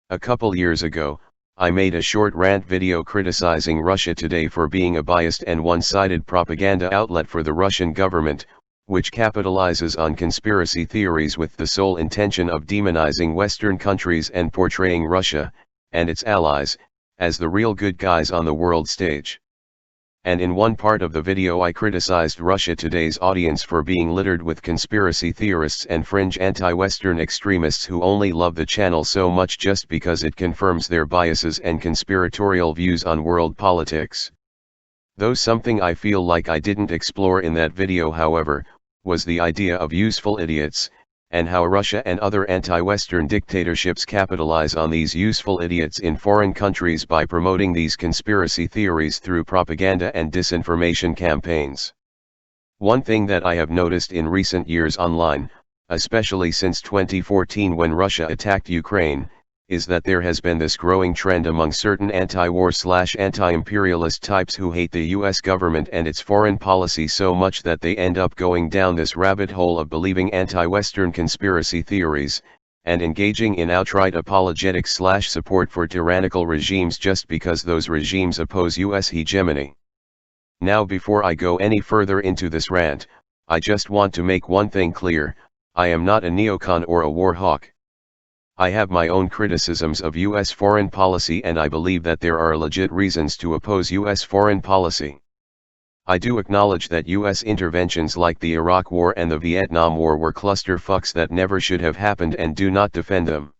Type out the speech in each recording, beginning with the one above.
A couple years ago, I made a short rant video criticizing Russia Today for being a biased and one-sided propaganda outlet for the Russian government, which capitalizes on conspiracy theories with the sole intention of demonizing Western countries and portraying Russia, and its allies, as the real good guys on the world stage. And in one part of the video I criticized Russia Today's audience for being littered with conspiracy theorists and fringe anti-Western extremists who only love the channel so much just because it confirms their biases and conspiratorial views on world politics. Though something I feel like I didn't explore in that video, however, was the idea of useful idiots, and how Russia and other anti-Western dictatorships capitalize on these useful idiots in foreign countries by promoting these conspiracy theories through propaganda and disinformation campaigns. One thing that I have noticed in recent years online, especially since 2014 when Russia attacked Ukraine, is that there has been this growing trend among certain anti-war/anti-imperialist types who hate the US government and its foreign policy so much that they end up going down this rabbit hole of believing anti-Western conspiracy theories, and engaging in outright apologetics/support for tyrannical regimes just because those regimes oppose US hegemony. Now, before I go any further into this rant, I just want to make one thing clear: I am not a neocon or a war hawk. I have my own criticisms of US foreign policy, and I believe that there are legit reasons to oppose US foreign policy. I do acknowledge that US interventions like the Iraq War and the Vietnam War were clusterfucks that never should have happened and do not defend them.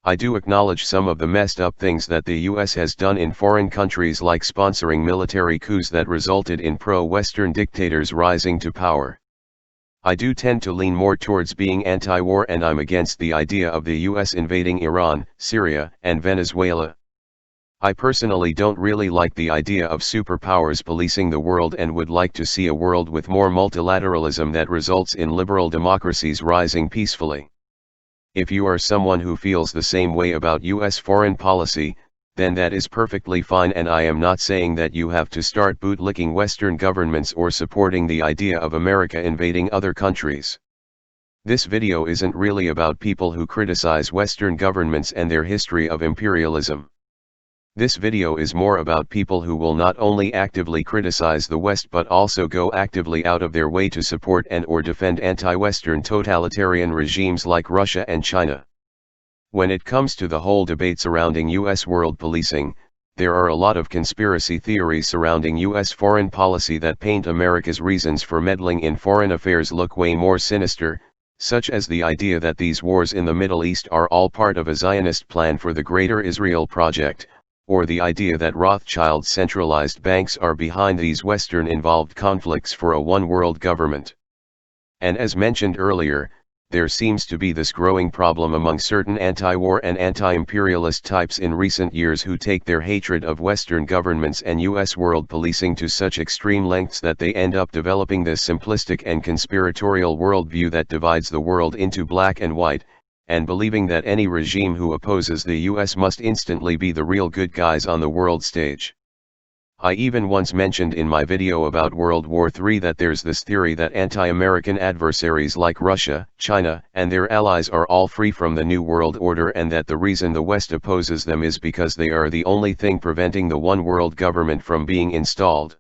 I do acknowledge some of the messed up things that the US has done in foreign countries, like sponsoring military coups that resulted in pro-Western dictators rising to power. I do tend to lean more towards being anti-war, and I'm against the idea of the US invading Iran, Syria, and Venezuela. I personally don't really like the idea of superpowers policing the world and would like to see a world with more multilateralism that results in liberal democracies rising peacefully. If you are someone who feels the same way about US foreign policy, then that is perfectly fine, and I am not saying that you have to start bootlicking Western governments or supporting the idea of America invading other countries. This video isn't really about people who criticize Western governments and their history of imperialism. This video is more about people who will not only actively criticize the West but also go actively out of their way to support and or defend anti-Western totalitarian regimes like Russia and China. When it comes to the whole debate surrounding US world policing, there are a lot of conspiracy theories surrounding US foreign policy that paint America's reasons for meddling in foreign affairs look way more sinister, such as the idea that these wars in the Middle East are all part of a Zionist plan for the Greater Israel Project, or the idea that Rothschild centralized banks are behind these Western-involved conflicts for a one-world government. And as mentioned earlier, there seems to be this growing problem among certain anti-war and anti-imperialist types in recent years who take their hatred of Western governments and US world policing to such extreme lengths that they end up developing this simplistic and conspiratorial worldview that divides the world into black and white, and believing that any regime who opposes the US must instantly be the real good guys on the world stage. I even once mentioned in my video about World War III that there's this theory that anti-American adversaries like Russia, China, and their allies are all free from the New World Order, and that the reason the West opposes them is because they are the only thing preventing the one world government from being installed.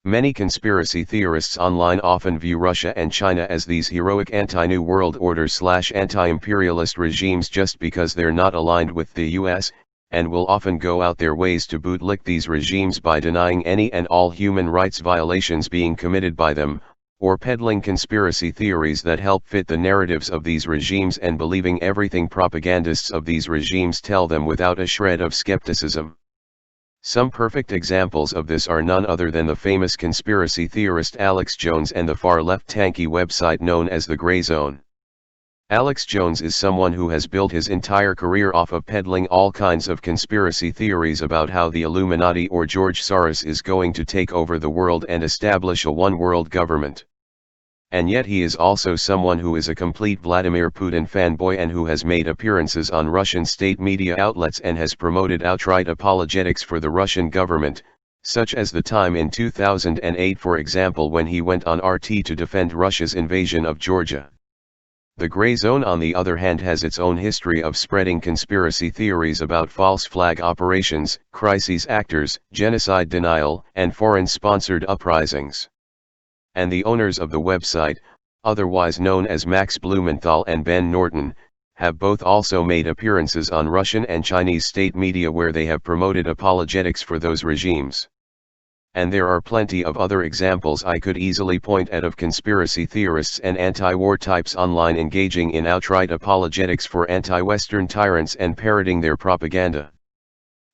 Many conspiracy theorists online often view Russia and China as these heroic anti-New World Order/anti-imperialist regimes just because they're not aligned with the US, and will often go out their ways to bootlick these regimes by denying any and all human rights violations being committed by them, or peddling conspiracy theories that help fit the narratives of these regimes and believing everything propagandists of these regimes tell them without a shred of skepticism. Some perfect examples of this are none other than the famous conspiracy theorist Alex Jones and the far-left tanky website known as the Grey Zone. Alex Jones is someone who has built his entire career off of peddling all kinds of conspiracy theories about how the Illuminati or George Soros is going to take over the world and establish a one-world government. And yet he is also someone who is a complete Vladimir Putin fanboy and who has made appearances on Russian state media outlets and has promoted outright apologetics for the Russian government, such as the time in 2008, for example, when he went on RT to defend Russia's invasion of Georgia. The gray zone on the other hand has its own history of spreading conspiracy theories about false flag operations, crises actors, genocide denial, and foreign-sponsored uprisings. And the owners of the website, otherwise known as Max Blumenthal and Ben Norton, have both also made appearances on Russian and Chinese state media where they have promoted apologetics for those regimes. And there are plenty of other examples I could easily point at of conspiracy theorists and anti-war types online engaging in outright apologetics for anti-Western tyrants and parroting their propaganda.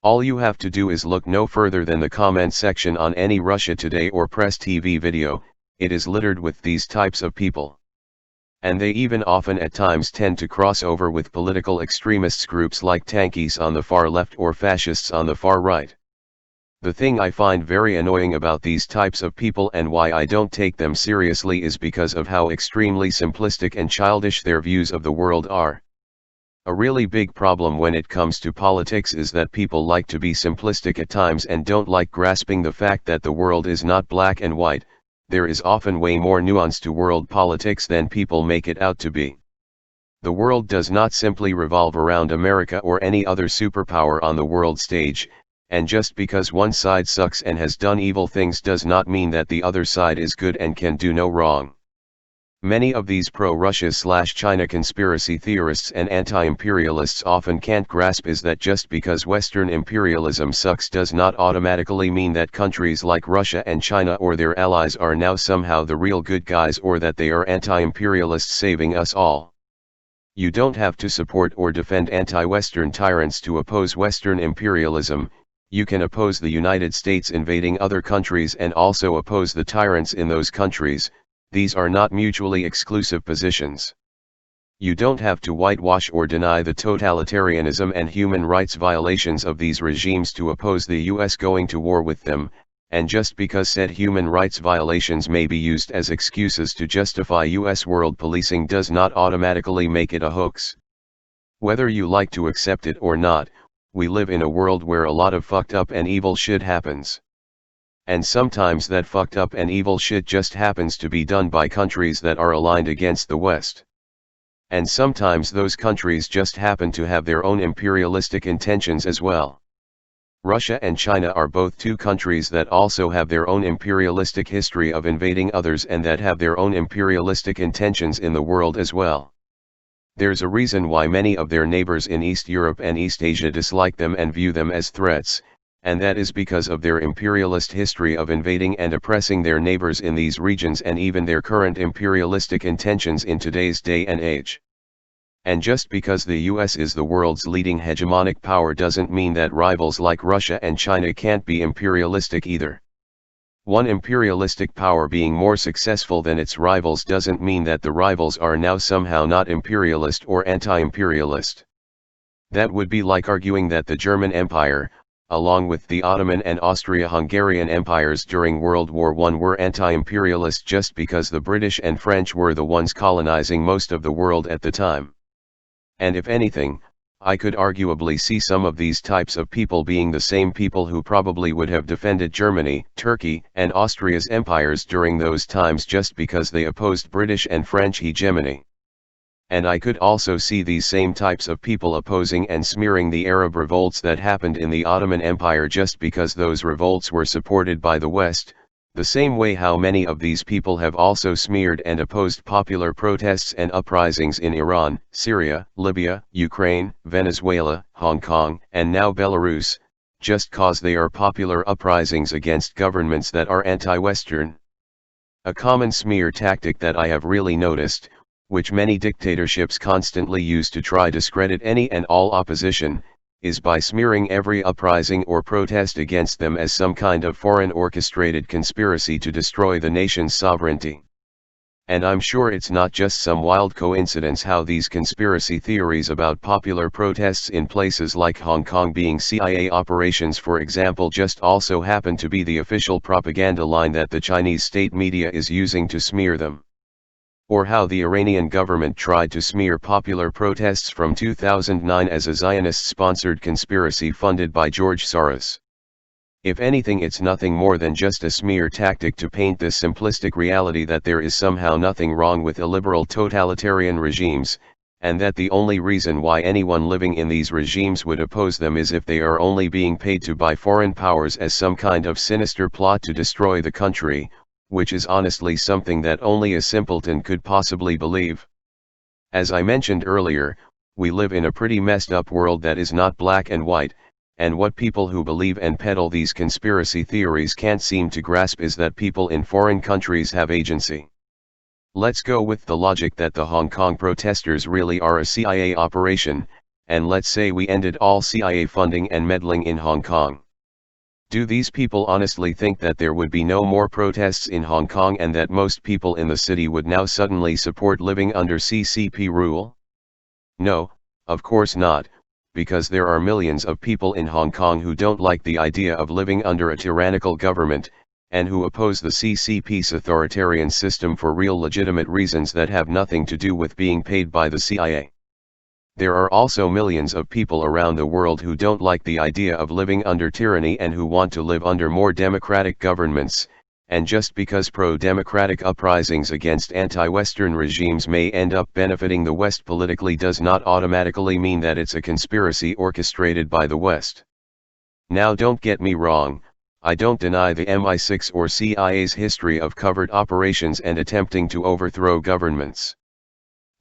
All you have to do is look no further than the comment section on any Russia Today or Press TV video. It is littered with these types of people. And they even often at times tend to cross over with political extremists groups like tankies on the far left or fascists on the far right. The thing I find very annoying about these types of people and why I don't take them seriously is because of how extremely simplistic and childish their views of the world are. A really big problem when it comes to politics is that people like to be simplistic at times and don't like grasping the fact that the world is not black and white. There is often way more nuance to world politics than people make it out to be. The world does not simply revolve around America or any other superpower on the world stage, and just because one side sucks and has done evil things does not mean that the other side is good and can do no wrong. Many of these pro-Russia/China conspiracy theorists and anti-imperialists often can't grasp is that just because Western imperialism sucks does not automatically mean that countries like Russia and China or their allies are now somehow the real good guys or that they are anti-imperialists saving us all. You don't have to support or defend anti-Western tyrants to oppose Western imperialism. You can oppose the United States invading other countries and also oppose the tyrants in those countries. These are not mutually exclusive positions. You don't have to whitewash or deny the totalitarianism and human rights violations of these regimes to oppose the US going to war with them, and just because said human rights violations may be used as excuses to justify US world policing does not automatically make it a hoax. Whether you like to accept it or not, we live in a world where a lot of fucked up and evil shit happens. And sometimes that fucked up and evil shit just happens to be done by countries that are aligned against the West. And sometimes those countries just happen to have their own imperialistic intentions as well. Russia and China are both two countries that also have their own imperialistic history of invading others and that have their own imperialistic intentions in the world as well. There's a reason why many of their neighbors in East Europe and East Asia dislike them and view them as threats, and that is because of their imperialist history of invading and oppressing their neighbors in these regions and even their current imperialistic intentions in today's day and age. And just because the US is the world's leading hegemonic power doesn't mean that rivals like Russia and China can't be imperialistic either. One imperialistic power being more successful than its rivals doesn't mean that the rivals are now somehow not imperialist or anti-imperialist. That would be like arguing that the German Empire, along with the Ottoman and Austria-Hungarian empires during World War I, were anti-imperialist just because the British and French were the ones colonizing most of the world at the time. And if anything, I could arguably see some of these types of people being the same people who probably would have defended Germany, Turkey, and Austria's empires during those times just because they opposed British and French hegemony. And I could also see these same types of people opposing and smearing the Arab revolts that happened in the Ottoman Empire just because those revolts were supported by the West, the same way how many of these people have also smeared and opposed popular protests and uprisings in Iran, Syria, Libya, Ukraine, Venezuela, Hong Kong, and now Belarus, just cause they are popular uprisings against governments that are anti-Western. A common smear tactic that I have really noticed, which many dictatorships constantly use to try to discredit any and all opposition, is by smearing every uprising or protest against them as some kind of foreign orchestrated conspiracy to destroy the nation's sovereignty. And I'm sure it's not just some wild coincidence how these conspiracy theories about popular protests in places like Hong Kong being CIA operations, for example, just also happen to be the official propaganda line that the Chinese state media is using to smear them. Or how the Iranian government tried to smear popular protests from 2009 as a Zionist-sponsored conspiracy funded by George Soros. If anything, it's nothing more than just a smear tactic to paint this simplistic reality that there is somehow nothing wrong with illiberal totalitarian regimes, and that the only reason why anyone living in these regimes would oppose them is if they are only being paid to by foreign powers as some kind of sinister plot to destroy the country, which is honestly something that only a simpleton could possibly believe. As I mentioned earlier, we live in a pretty messed up world that is not black and white, and what people who believe and peddle these conspiracy theories can't seem to grasp is that people in foreign countries have agency. Let's go with the logic that the Hong Kong protesters really are a CIA operation, and let's say we ended all CIA funding and meddling in Hong Kong. Do these people honestly think that there would be no more protests in Hong Kong and that most people in the city would now suddenly support living under CCP rule? No, of course not, because there are millions of people in Hong Kong who don't like the idea of living under a tyrannical government, and who oppose the CCP's authoritarian system for real legitimate reasons that have nothing to do with being paid by the CIA. There are also millions of people around the world who don't like the idea of living under tyranny and who want to live under more democratic governments, and just because pro-democratic uprisings against anti-Western regimes may end up benefiting the West politically does not automatically mean that it's a conspiracy orchestrated by the West. Now don't get me wrong, I don't deny the MI6 or CIA's history of covert operations and attempting to overthrow governments.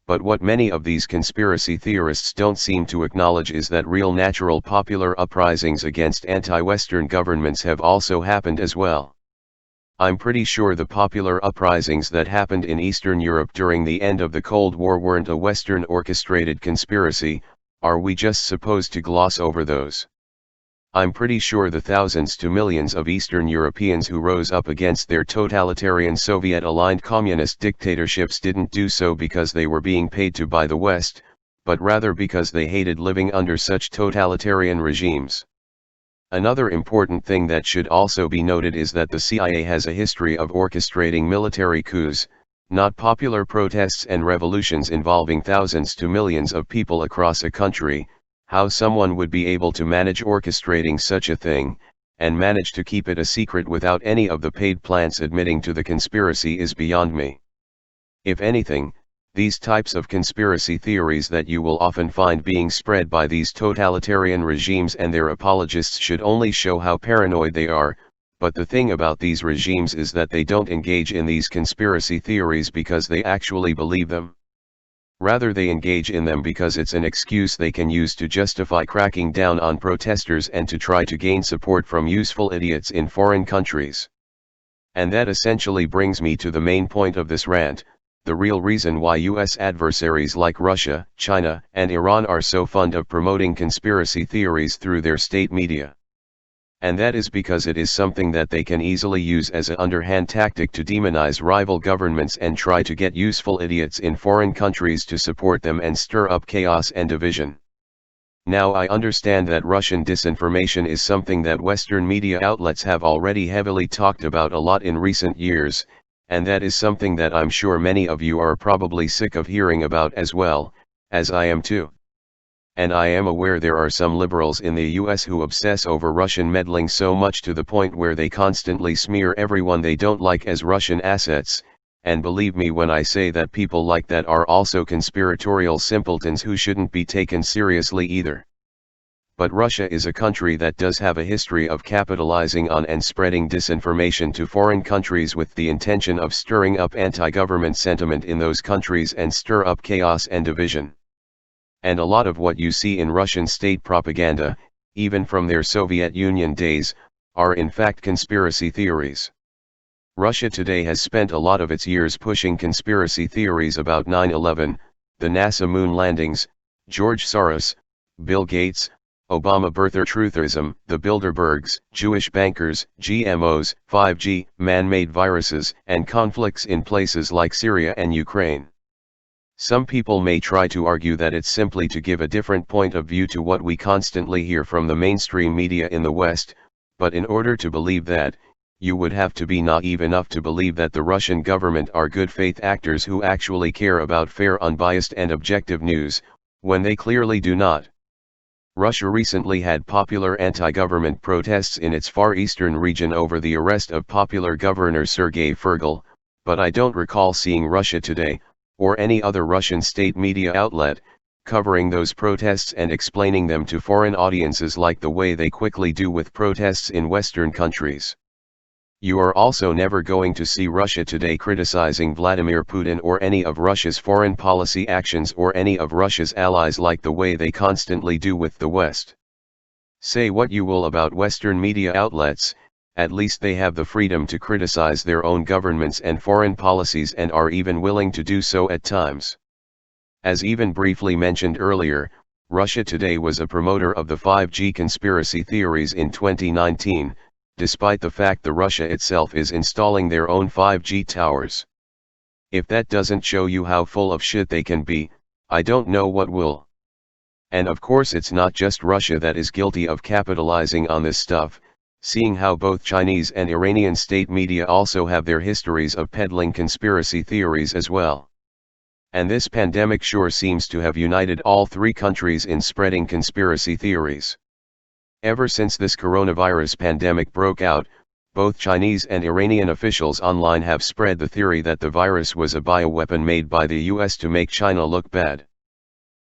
But what many of these conspiracy theorists don't seem to acknowledge is that real natural popular uprisings against anti-Western governments have also happened as well. I'm pretty sure the popular uprisings that happened in Eastern Europe during the end of the Cold War weren't a Western orchestrated conspiracy. Are we just supposed to gloss over those? I'm pretty sure the thousands to millions of Eastern Europeans who rose up against their totalitarian Soviet-aligned communist dictatorships didn't do so because they were being paid to by the West, but rather because they hated living under such totalitarian regimes. Another important thing that should also be noted is that the CIA has a history of orchestrating military coups, not popular protests and revolutions involving thousands to millions of people across a country. How someone would be able to manage orchestrating such a thing, and manage to keep it a secret without any of the paid plants admitting to the conspiracy is beyond me. If anything, these types of conspiracy theories that you will often find being spread by these totalitarian regimes and their apologists should only show how paranoid they are, but the thing about these regimes is that they don't engage in these conspiracy theories because they actually believe them. Rather, they engage in them because it's an excuse they can use to justify cracking down on protesters and to try to gain support from useful idiots in foreign countries. And that essentially brings me to the main point of this rant, the real reason why US adversaries like Russia, China, and Iran are so fond of promoting conspiracy theories through their state media. And that is because it is something that they can easily use as an underhand tactic to demonize rival governments and try to get useful idiots in foreign countries to support them and stir up chaos and division. Now I understand that Russian disinformation is something that Western media outlets have already heavily talked about a lot in recent years, and that is something that I'm sure many of you are probably sick of hearing about as well, as I am too. And I am aware there are some liberals in the US who obsess over Russian meddling so much to the point where they constantly smear everyone they don't like as Russian assets, and believe me when I say that people like that are also conspiratorial simpletons who shouldn't be taken seriously either. But Russia is a country that does have a history of capitalizing on and spreading disinformation to foreign countries with the intention of stirring up anti-government sentiment in those countries and stir up chaos and division. And a lot of what you see in Russian state propaganda, even from their Soviet Union days, are in fact conspiracy theories. Russia today has spent a lot of its years pushing conspiracy theories about 9/11, the NASA moon landings, George Soros, Bill Gates, Obama birther trutherism, the Bilderbergs, Jewish bankers, GMOs, 5G, man-made viruses, and conflicts in places like Syria and Ukraine. Some people may try to argue that it's simply to give a different point of view to what we constantly hear from the mainstream media in the West, but in order to believe that, you would have to be naive enough to believe that the Russian government are good faith actors who actually care about fair, unbiased and objective news, when they clearly do not. Russia recently had popular anti-government protests in its far eastern region over the arrest of popular governor Sergei Fergal, but I don't recall seeing Russia Today, or any other Russian state media outlet, covering those protests and explaining them to foreign audiences like the way they quickly do with protests in Western countries. You are also never going to see Russia Today criticizing Vladimir Putin or any of Russia's foreign policy actions or any of Russia's allies like the way they constantly do with the West. Say what you will about Western media outlets, at least they have the freedom to criticize their own governments and foreign policies and are even willing to do so at times. As even briefly mentioned earlier, Russia Today was a promoter of the 5G conspiracy theories in 2019, despite the fact that Russia itself is installing their own 5G towers. If that doesn't show you how full of shit they can be, I don't know what will. And of course it's not just Russia that is guilty of capitalizing on this stuff, seeing how both Chinese and Iranian state media also have their histories of peddling conspiracy theories as well. And this pandemic sure seems to have united all three countries in spreading conspiracy theories. Ever since this coronavirus pandemic broke out, both Chinese and Iranian officials online have spread the theory that the virus was a bioweapon made by the US to make China look bad.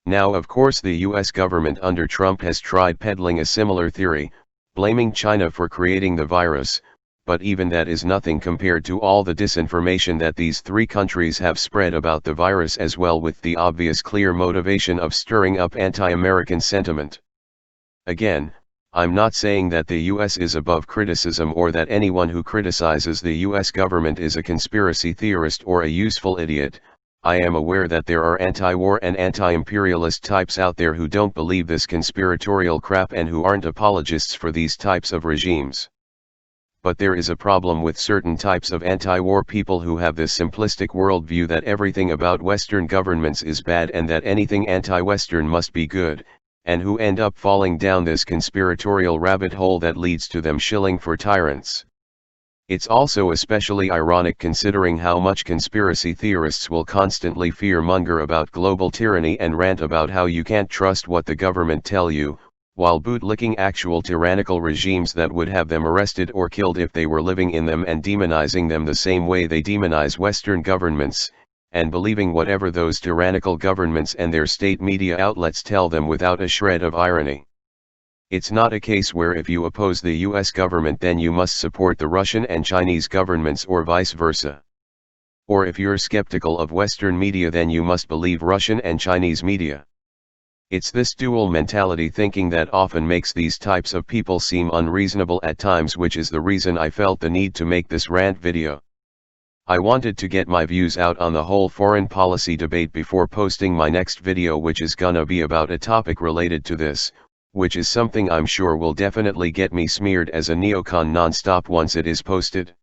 Now of course the US government under Trump has tried peddling a similar theory, blaming China for creating the virus, but even that is nothing compared to all the disinformation that these three countries have spread about the virus, as well with the obvious clear motivation of stirring up anti-American sentiment. Again, I'm not saying that the US is above criticism or that anyone who criticizes the US government is a conspiracy theorist or a useful idiot. I am aware that there are anti-war and anti-imperialist types out there who don't believe this conspiratorial crap and who aren't apologists for these types of regimes. But there is a problem with certain types of anti-war people who have this simplistic worldview that everything about Western governments is bad and that anything anti-Western must be good, and who end up falling down this conspiratorial rabbit hole that leads to them shilling for tyrants. It's also especially ironic considering how much conspiracy theorists will constantly fear-monger about global tyranny and rant about how you can't trust what the government tell you, while bootlicking actual tyrannical regimes that would have them arrested or killed if they were living in them, and demonizing them the same way they demonize Western governments, and believing whatever those tyrannical governments and their state media outlets tell them without a shred of irony. It's not a case where if you oppose the US government then you must support the Russian and Chinese governments or vice versa. Or if you're skeptical of Western media then you must believe Russian and Chinese media. It's this dual mentality thinking that often makes these types of people seem unreasonable at times, which is the reason I felt the need to make this rant video. I wanted to get my views out on the whole foreign policy debate before posting my next video, which is gonna be about a topic related to this, which is something I'm sure will definitely get me smeared as a neocon non-stop once it is posted.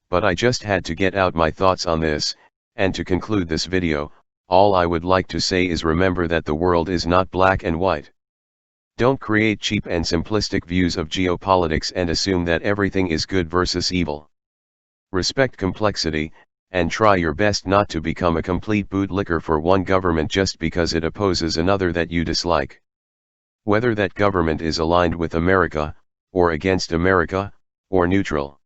But I just had to get out my thoughts on this, and to conclude this video, all I would like to say is remember that the world is not black and white. Don't create cheap and simplistic views of geopolitics and assume that everything is good versus evil. Respect complexity, and try your best not to become a complete bootlicker for one government just because it opposes another that you dislike. Whether that government is aligned with America, or against America, or neutral.